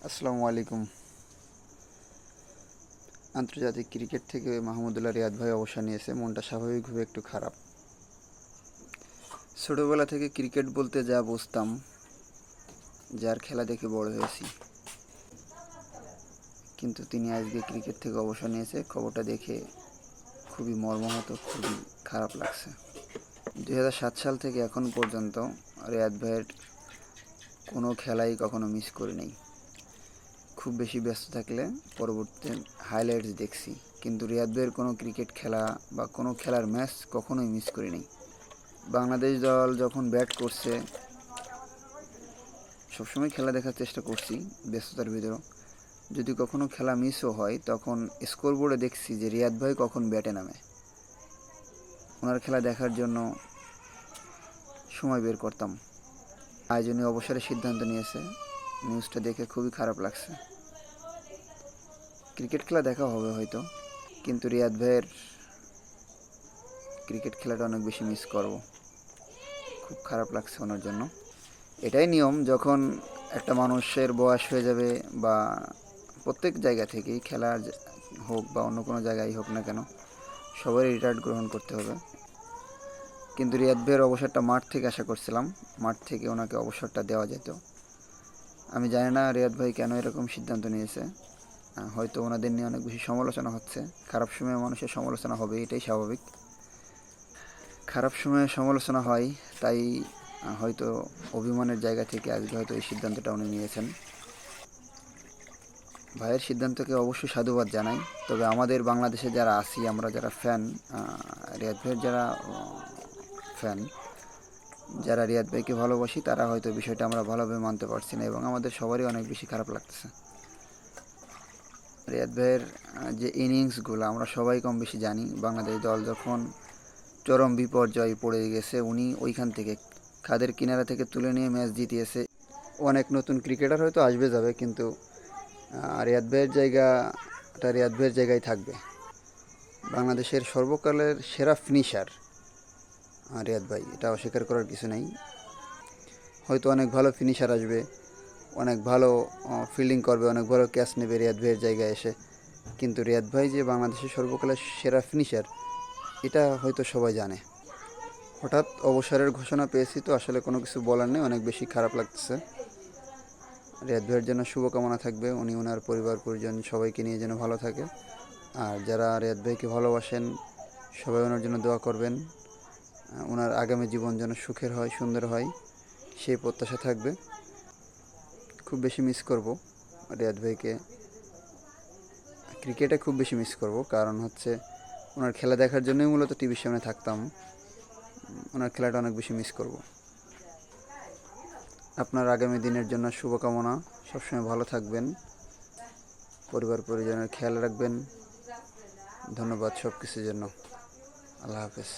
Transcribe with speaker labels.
Speaker 1: আসসালামু আলাইকুম। আন্তর্জাতিক ক্রিকেট থেকে মাহমুদুল্লাহ রিয়াদ ভাই অবসর নিয়েছে, মনটা স্বাভাবিকভাবে একটু খারাপ। ছোটোবেলা থেকে ক্রিকেট বলতে যা বুঝতাম, যার খেলা দেখে বড় হয়েছি, কিন্তু তিনি আজকে ক্রিকেট থেকে অবসর নিয়েছে, খবরটা দেখে খুবই মর্মাহত, খুবই খারাপ লাগছে। 2007 সাল থেকে এখন পর্যন্ত রিয়াদ ভাইয়ের কোনো খেলাই কখনো মিস করি নাই। খুব বেশি ব্যস্ত থাকলে পরবর্তীতে হাইলাইটস দেখছি, কিন্তু রিয়াদ ভাইয়ের কোনো ক্রিকেট খেলা বা কোনো খেলার ম্যাচ কখনোই মিস করি নাই। বাংলাদেশ দল যখন ব্যাট করছে সবসময় খেলা দেখার চেষ্টা করছি ব্যস্ততার ভিতরেও। যদি কখনো খেলা মিসও হয় তখন স্কোরবোর্ডে দেখছি যে রিয়াদ ভাই কখন ব্যাটে নামে, ওনার খেলা দেখার জন্য সময় বের করতাম। আয়োজনে অবসরের সিদ্ধান্ত নিয়েছে, নিউজটা দেখে খুবই খারাপ লাগছে। ক্রিকেট খেলা দেখা হবে হয়তো, কিন্তু রিয়াদ ভাইয়ের ক্রিকেট খেলাটা অনেক বেশি মিস করব। খুব খারাপ লাগছে ওনার জন্য। এটাই নিয়ম, যখন একটা মানুষের বয়স হয়ে যাবে বা প্রত্যেক জায়গা থেকেই খেলা হোক বা অন্য কোনো জায়গায় হোক না কেন, সবারই রিটায়ার্ড গ্রহণ করতে হবে। কিন্তু রিয়াদ ভাইয়ের অবসরটা মাঠ থেকে আশা করছিলাম, মাঠ থেকে ওনাকে অবসরটা দেওয়া যেত। আমি জানি না রিয়াদ ভাই কেন এরকম সিদ্ধান্ত নিয়েছে। হয়তো ওনাদের নিয়ে অনেক বেশি সমালোচনা হচ্ছে। খারাপ সময়ে মানুষের সমালোচনা হবে, এটাই স্বাভাবিক। খারাপ সময়ে সমালোচনা হয়, তাই হয়তো অভিমানের জায়গা থেকে আজকে হয়তো এই সিদ্ধান্তটা উনি নিয়েছেন। ভাইয়ের সিদ্ধান্তকে অবশ্যই সাধুবাদ জানাই। তবে আমাদের বাংলাদেশে যারা আছি, আমরা যারা ফ্যান, রিয়াদ ভাইয়ের যারা ফ্যান, যারা রিয়াদ ভাইকে ভালোবাসি, তারা হয়তো বিষয়টা আমরা ভালোভাবে মানতে পারছি না এবং আমাদের সবারই অনেক বেশি খারাপ লাগতেছে। রিয়াদ ভাইয়ের যে ইনিংসগুলো আমরা সবাই কম বেশি জানি। বাংলাদেশ দল যখন চরম বিপর্যয়ে পড়ে গেছে, উনি ওইখান থেকে খাদের কিনারা থেকে তুলে নিয়ে ম্যাচ জিতিয়েছে। অনেক নতুন ক্রিকেটার হয়তো আসবে যাবে, কিন্তু রিয়াদ ভাইয়ের জায়গাটা রিয়াদ ভাইয়ের জায়গায় থাকবে। বাংলাদেশের সর্বকালের সেরা ফিনিশার রিয়াদ ভাই, এটা অস্বীকার করার কিছু নেই। হয়তো অনেক ভালো ফিনিশার আসবে, অনেক ভালো ফিল্ডিং করবে, অনেক ভালো ক্যাচ নেবে রিয়াদ ভাইয়ের জায়গায় এসে, কিন্তু রিয়াদ ভাই যে বাংলাদেশের সর্বকালের সেরা ফিনিশার, এটা হয়তো সবাই জানে। হঠাৎ অবসরের ঘোষণা পেয়েছি তো আসলে কোনো কিছু বলার নেই, অনেক বেশি খারাপ লাগতেছে। রিয়াদ ভাইয়ের জন্য শুভকামনা থাকবে, উনি ওনার পরিবার পরিজন সবাইকে নিয়ে যেন ভালো থাকে। আর যারা রিয়াদ ভাইকে ভালোবাসেন সবাই ওনার জন্য দোয়া করবেন, ওনার আগামী জীবন যেন সুখের হয়, সুন্দর হয়, সেই প্রত্যাশা থাকবে। খুব বেশি মিস করব রিয়াদ ভাইকে, ক্রিকেটে খুব বেশি মিস করব, কারণ হচ্ছে ওনার খেলা দেখার জন্যই মূলত টিভির সামনে থাকতাম। ওনার খেলাটা অনেক বেশি মিস করব। আপনার আগামী দিনের জন্য শুভকামনা, সবসময় ভালো থাকবেন, পরিবার পরিজনের খেয়াল রাখবেন। ধন্যবাদ সব কিছুর জন্য। আল্লাহ হাফেজ।